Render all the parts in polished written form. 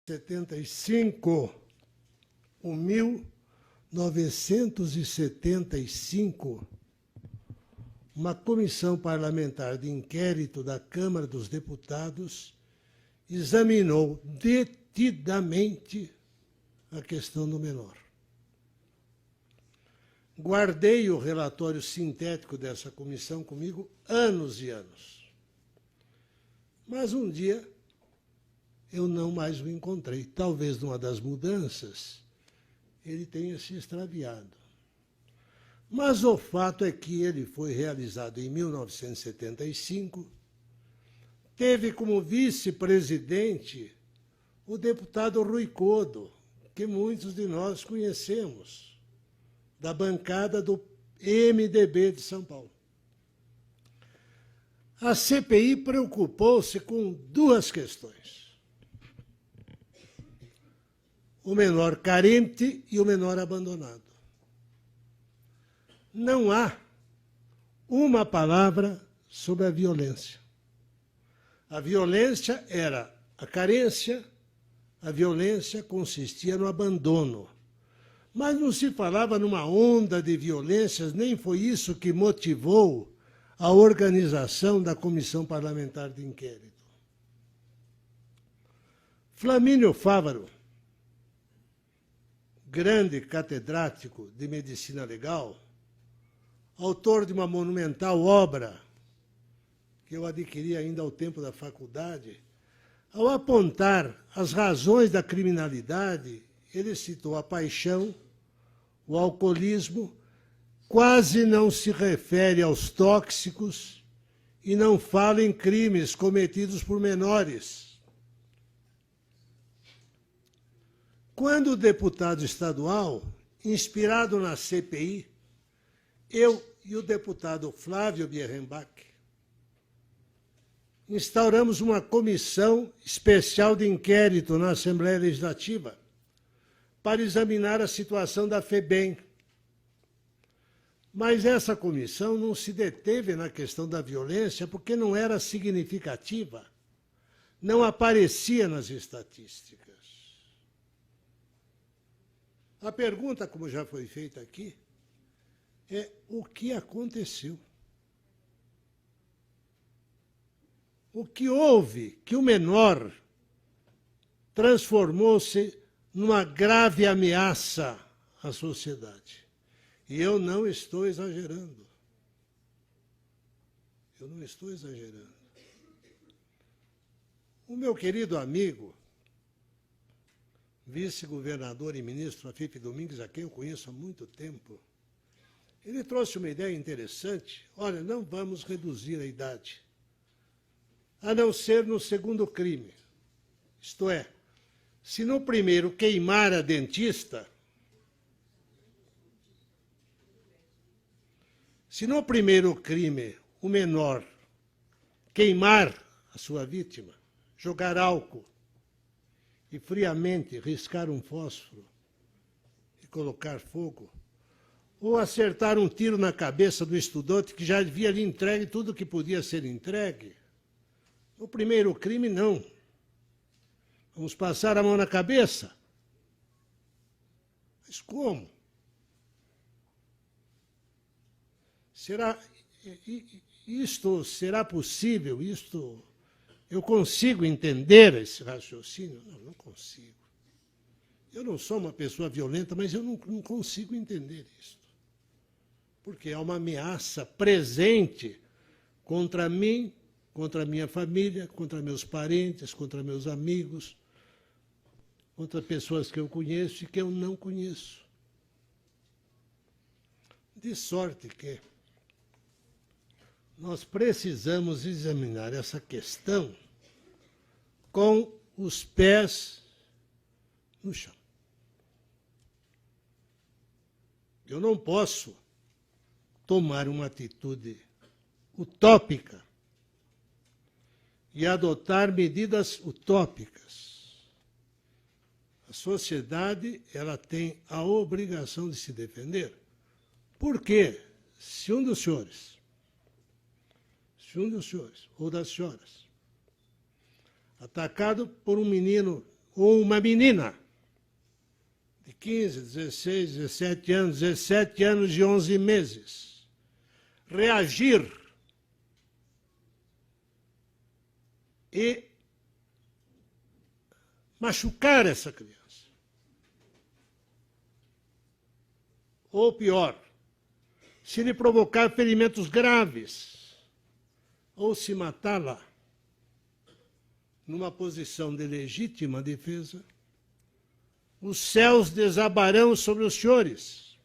1975, o 1975, uma comissão parlamentar de inquérito da Câmara dos Deputados examinou detidamente a questão do menor. Guardei o relatório sintético dessa comissão comigo anos e anos. Mas um dia eu não mais o encontrei. Talvez numa das mudanças ele tenha se extraviado. Mas o fato é que ele foi realizado em 1975, teve como vice-presidente o deputado Rui Codo, que muitos de nós conhecemos, da bancada do MDB de São Paulo. A CPI preocupou-se com duas questões: o menor carente e o menor abandonado. Não há uma palavra sobre a violência. A violência era a carência, a violência consistia no abandono. Mas não se falava numa onda de violências, nem foi isso que motivou a organização da Comissão Parlamentar de Inquérito. Flamínio Fávaro, grande catedrático de medicina legal, autor de uma monumental obra que eu adquiri ainda ao tempo da faculdade, ao apontar as razões da criminalidade, ele citou a paixão, o alcoolismo, quase não se refere aos tóxicos e não fala em crimes cometidos por menores. Quando o deputado estadual, inspirado na CPI, eu e o deputado Flávio Bierrenbach instauramos uma comissão especial de inquérito na Assembleia Legislativa para examinar a situação da FEBEM. Mas essa comissão não se deteve na questão da violência porque não era significativa, não aparecia nas estatísticas. A pergunta, como já foi feita aqui, é o que aconteceu? O que houve que o menor transformou-se numa grave ameaça à sociedade? E eu não estou exagerando. Eu não estou exagerando. O meu querido amigo, vice-governador e ministro Afife Domingues, a quem eu conheço há muito tempo, ele trouxe uma ideia interessante. Olha, não vamos reduzir a idade, a não ser no segundo crime. Isto é, se no primeiro queimar a dentista, se no primeiro crime o menor queimar a sua vítima, jogar álcool e friamente riscar um fósforo e colocar fogo, ou acertar um tiro na cabeça do estudante que já havia lhe entregue tudo o que podia ser entregue, no primeiro crime, não. Vamos passar a mão na cabeça? Mas como? Isto será possível? Eu consigo entender esse raciocínio? Não, não consigo. Eu não sou uma pessoa violenta, mas eu não consigo entender isso. Porque há uma ameaça presente contra mim, contra a minha família, contra meus parentes, contra meus amigos, contra pessoas que eu conheço e que eu não conheço. De sorte que nós precisamos examinar essa questão com os pés no chão. Eu não posso tomar uma atitude utópica e adotar medidas utópicas. A sociedade, ela tem a obrigação de se defender. Por quê? Se um dos senhores ou das senhoras, atacado por um menino ou uma menina de 15, 16, 17 anos e 11 meses reagir e machucar essa criança, ou pior, se lhe provocar ferimentos graves, ou se matá-la numa posição de legítima defesa, os céus desabarão sobre os senhores.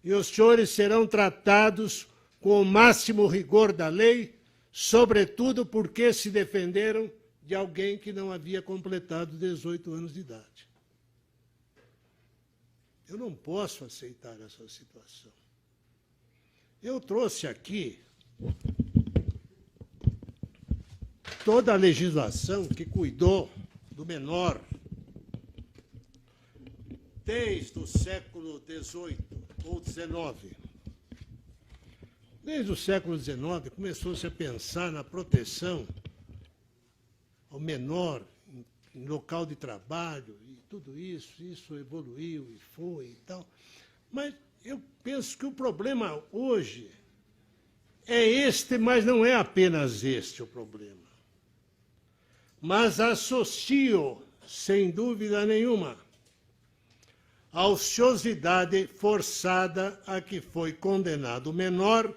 E os senhores serão tratados com o máximo rigor da lei, sobretudo porque se defenderam de alguém que não havia completado 18 anos de idade. Eu não posso aceitar essa situação. Eu trouxe aqui toda a legislação que cuidou do menor desde o século XVIII ou XIX. Desde o século XIX começou-se a pensar na proteção ao menor em local de trabalho e tudo isso evoluiu e foi e tal. Mas eu penso que o problema hoje é este, mas não é apenas este o problema. Mas associo, sem dúvida nenhuma, a ociosidade forçada a que foi condenado o menor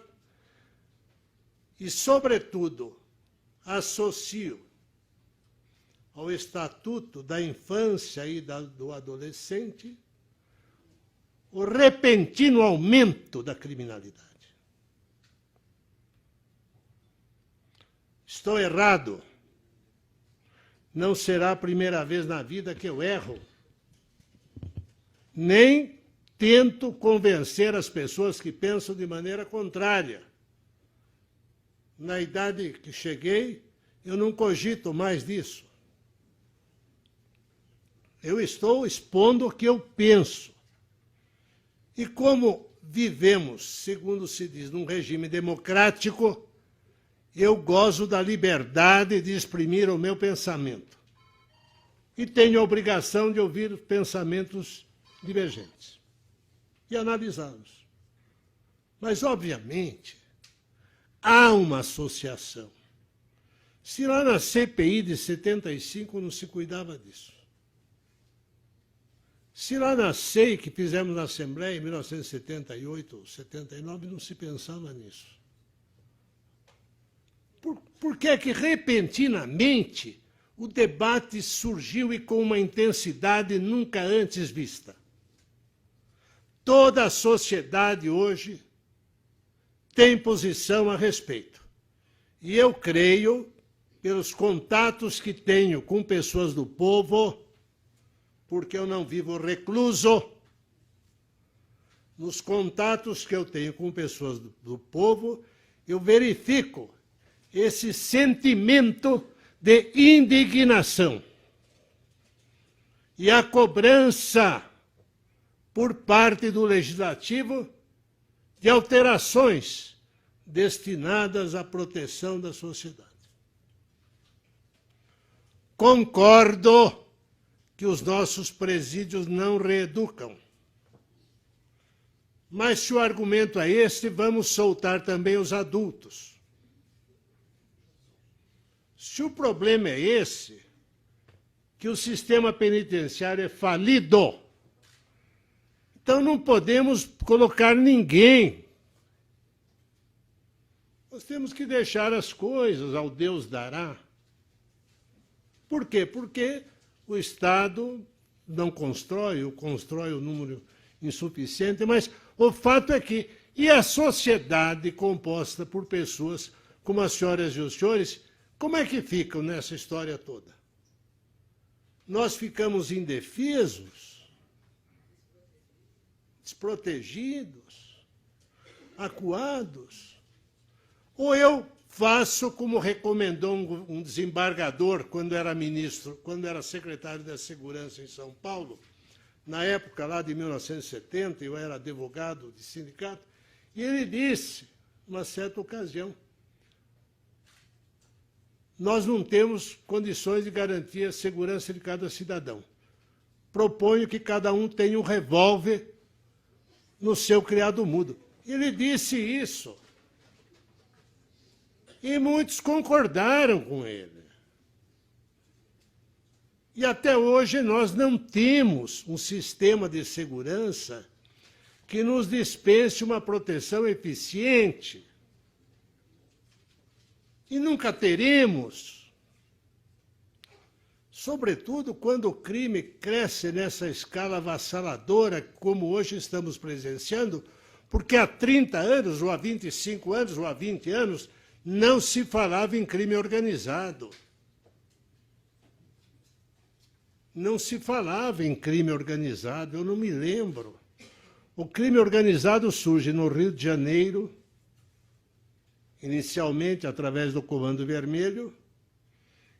e, sobretudo, associo ao Estatuto da Infância e do Adolescente o repentino aumento da criminalidade. Estou errado. Não será a primeira vez na vida que eu erro. Nem tento convencer as pessoas que pensam de maneira contrária. Na idade que cheguei, eu não cogito mais disso. Eu estou expondo o que eu penso. E como vivemos, segundo se diz, num regime democrático, eu gozo da liberdade de exprimir o meu pensamento. E tenho a obrigação de ouvir pensamentos divergentes e analisá-los. Mas, obviamente, há uma associação. Se lá na CPI de 75 não se cuidava disso. Se lá na SEI, que fizemos na Assembleia em 1978 ou 79, não se pensava nisso. Por que é que, repentinamente, o debate surgiu e com uma intensidade nunca antes vista? Toda a sociedade hoje tem posição a respeito. E eu creio, pelos contatos que tenho com pessoas do povo, porque eu não vivo recluso, nos contatos que eu tenho com pessoas do povo, eu verifico esse sentimento de indignação e a cobrança por parte do Legislativo de alterações destinadas à proteção da sociedade. Concordo que os nossos presídios não reeducam. Mas se o argumento é este, vamos soltar também os adultos. Se o problema é esse, que o sistema penitenciário é falido, então não podemos colocar ninguém. Nós temos que deixar as coisas ao Deus dará. Por quê? Porque o Estado não constrói, ou constrói um número insuficiente, mas o fato é que, e a sociedade composta por pessoas como as senhoras e os senhores, como é que ficam nessa história toda? Nós ficamos indefesos, desprotegidos, acuados, ou eu faço como recomendou um desembargador quando era ministro, quando era secretário da Segurança em São Paulo, na época lá de 1970, eu era advogado de sindicato, e ele disse, numa certa ocasião, nós não temos condições de garantir a segurança de cada cidadão. Proponho que cada um tenha um revólver no seu criado mudo. Ele disse isso. E muitos concordaram com ele. E até hoje nós não temos um sistema de segurança que nos dispense uma proteção eficiente. E nunca teremos. Sobretudo quando o crime cresce nessa escala avassaladora, como hoje estamos presenciando, porque há 30 anos, ou há 25 anos, ou há 20 anos, não se falava em crime organizado. Não se falava em crime organizado, eu não me lembro. O crime organizado surge no Rio de Janeiro, inicialmente através do Comando Vermelho,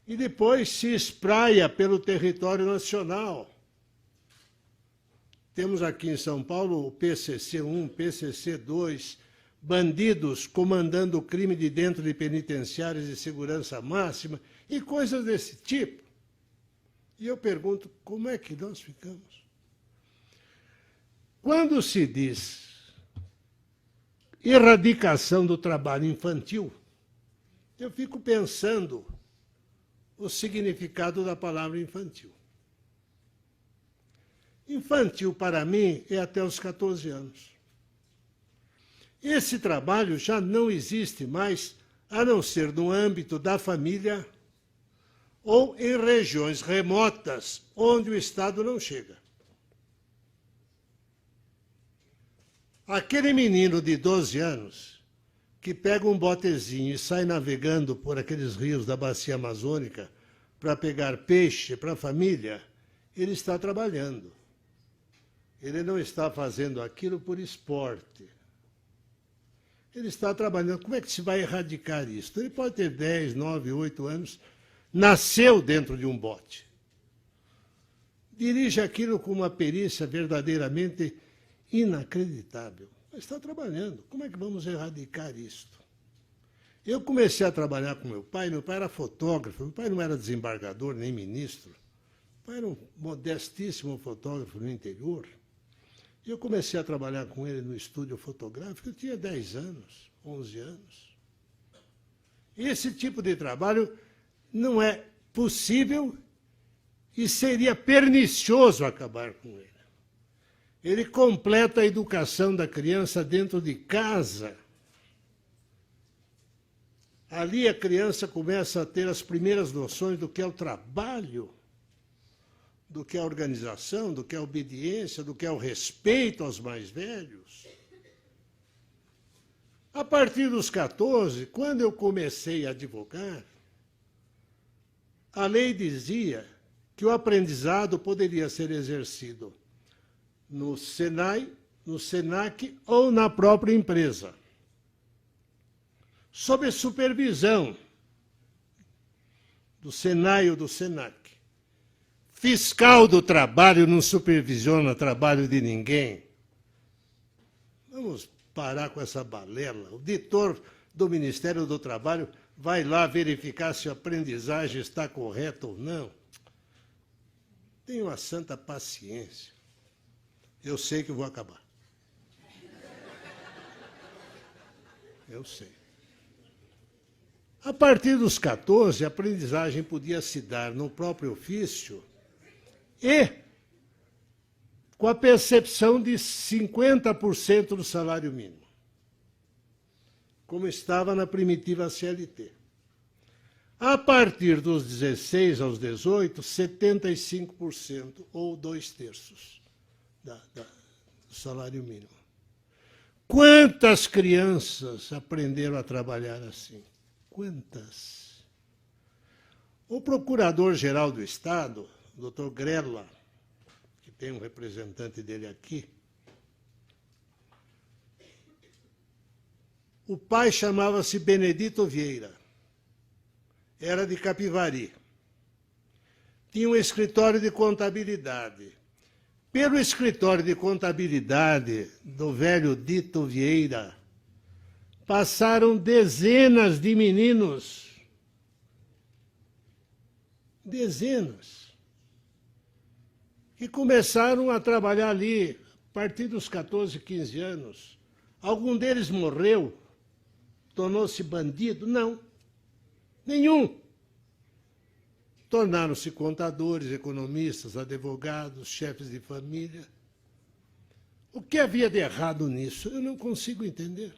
e depois se espraia pelo território nacional. Temos aqui em São Paulo o PCC-1, PCC-2, bandidos comandando o crime de dentro de penitenciárias de segurança máxima e coisas desse tipo. E eu pergunto, como é que nós ficamos? Quando se diz erradicação do trabalho infantil, eu fico pensando o significado da palavra infantil. Infantil, para mim, é até os 14 anos. Esse trabalho já não existe mais, a não ser no âmbito da família ou em regiões remotas, onde o Estado não chega. Aquele menino de 12 anos que pega um botezinho e sai navegando por aqueles rios da bacia amazônica para pegar peixe para a família, ele está trabalhando. Ele não está fazendo aquilo por esporte. Ele está trabalhando. Como é que se vai erradicar isso? Ele pode ter 10, 9, 8 anos, nasceu dentro de um bote. Dirige aquilo com uma perícia verdadeiramente inacreditável. Mas está trabalhando. Como é que vamos erradicar isto? Eu comecei a trabalhar com meu pai era fotógrafo, meu pai não era desembargador nem ministro. Meu pai era um modestíssimo fotógrafo no interior. E eu comecei a trabalhar com ele no estúdio fotográfico, eu tinha 10 anos, 11 anos. E esse tipo de trabalho não é possível e seria pernicioso acabar com ele. Ele completa a educação da criança dentro de casa. Ali a criança começa a ter as primeiras noções do que é o trabalho, do que é a organização, do que é a obediência, do que é o respeito aos mais velhos. A partir dos 14, quando eu comecei a advogar, a lei dizia que o aprendizado poderia ser exercido no Senai, no Senac ou na própria empresa, sob supervisão do Senai ou do Senac. Fiscal do trabalho não supervisiona trabalho de ninguém. Vamos parar com essa balela. O auditor do Ministério do Trabalho vai lá verificar se a aprendizagem está correta ou não. Tenha uma santa paciência. Eu sei que eu vou acabar. Eu sei. A partir dos 14, a aprendizagem podia se dar no próprio ofício e com a percepção de 50% do salário mínimo, como estava na primitiva CLT. A partir dos 16 aos 18, 75%, ou 2/3 do salário mínimo. Quantas crianças aprenderam a trabalhar assim? Quantas? O Procurador-Geral do Estado, o Dr. Grella, que tem um representante dele aqui, o pai chamava-se Benedito Vieira, era de Capivari, tinha um escritório de contabilidade. Pelo escritório de contabilidade do velho Dito Vieira, passaram dezenas de meninos dezenas, que começaram a trabalhar ali a partir dos 14, 15 anos. Algum deles morreu, tornou-se bandido? Não, nenhum. Tornaram-se contadores, economistas, advogados, chefes de família. O que havia de errado nisso? Eu não consigo entender.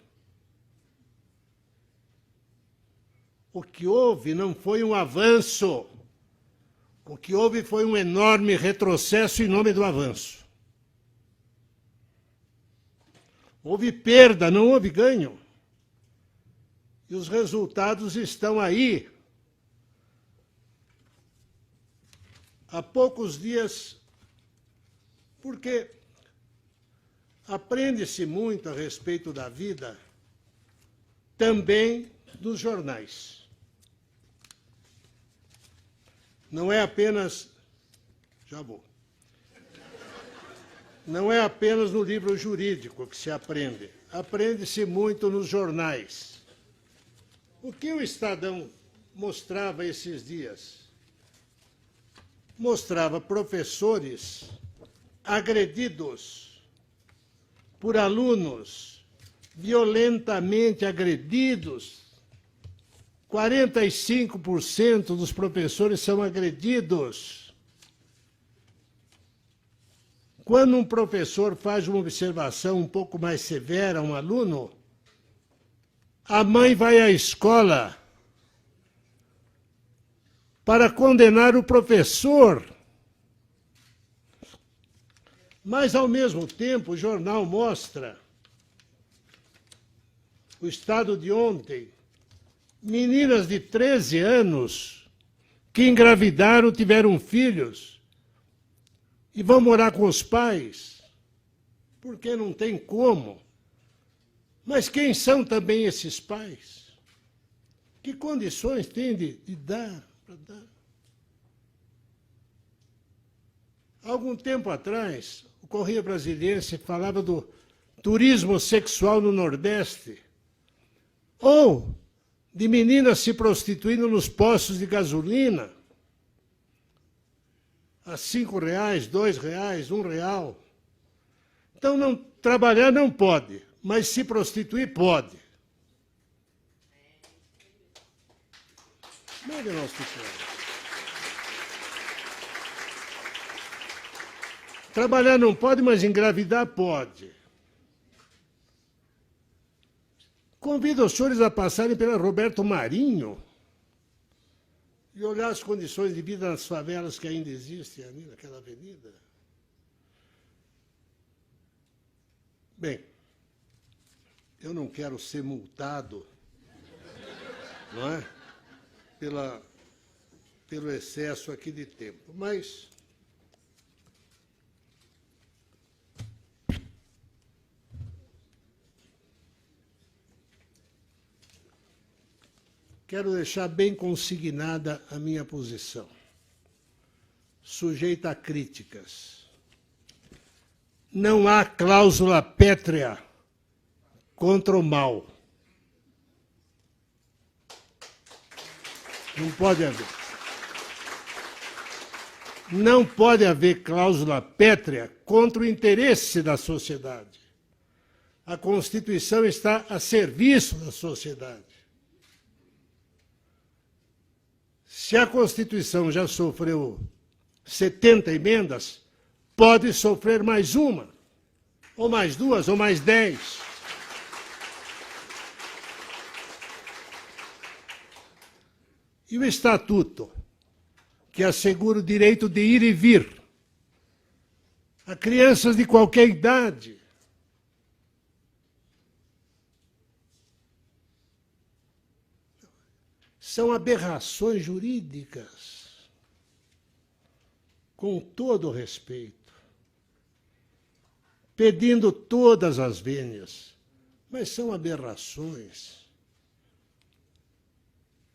O que houve não foi um avanço. O que houve foi um enorme retrocesso em nome do avanço. Houve perda, não houve ganho. E os resultados estão aí. Há poucos dias, porque aprende-se muito a respeito da vida também dos jornais. Não é apenas... Já vou. Não é apenas no livro jurídico que se aprende. Aprende-se muito nos jornais. O que o Estadão mostrava esses dias? Mostrava professores agredidos por alunos, violentamente agredidos. 45% dos professores são agredidos. Quando um professor faz uma observação um pouco mais severa a um aluno, a mãe vai à escola para condenar o professor. Mas, ao mesmo tempo, o jornal mostra, o estado de ontem, meninas de 13 anos que engravidaram, tiveram filhos e vão morar com os pais, porque não tem como. Mas quem são também esses pais? Que condições têm de dar para dar? Há algum tempo atrás, o Correio Brasiliense falava do turismo sexual no Nordeste, ou de meninas se prostituindo nos postos de gasolina, a R$5, R$2, R$1. Então, não, trabalhar não pode, mas se prostituir pode. Como é que nós ficamos? Trabalhar não pode, mas engravidar pode. Convido os senhores a passarem pela Roberto Marinho e olhar as condições de vida nas favelas que ainda existem ali naquela avenida. Bem, eu não quero ser multado, não é? Pelo excesso aqui de tempo, mas quero deixar bem consignada a minha posição, sujeita a críticas. Não há cláusula pétrea contra o mal. Não pode haver. Não pode haver cláusula pétrea contra o interesse da sociedade. A Constituição está a serviço da sociedade. Se a Constituição já sofreu 70 emendas, pode sofrer mais uma, ou mais duas, ou mais 10. E o Estatuto, que assegura o direito de ir e vir a crianças de qualquer idade. São aberrações jurídicas, com todo o respeito, pedindo todas as vênias, mas são aberrações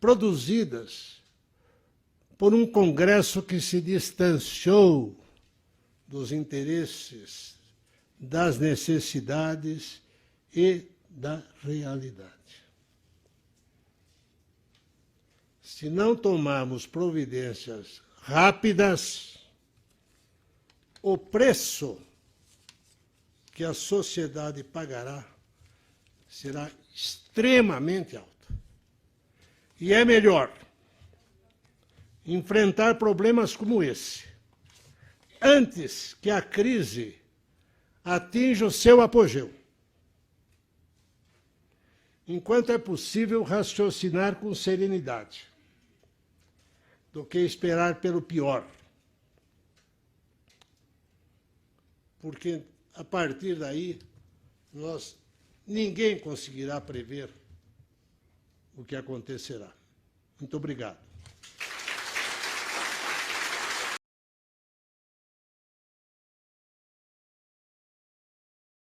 produzidas por um Congresso que se distanciou dos interesses, das necessidades e da realidade. Se não tomarmos providências rápidas, o preço que a sociedade pagará será extremamente alto. E é melhor enfrentar problemas como esse antes que a crise atinja o seu apogeu. Enquanto é possível raciocinar com serenidade, do que esperar pelo pior. Porque, a partir daí, ninguém conseguirá prever o que acontecerá. Muito obrigado.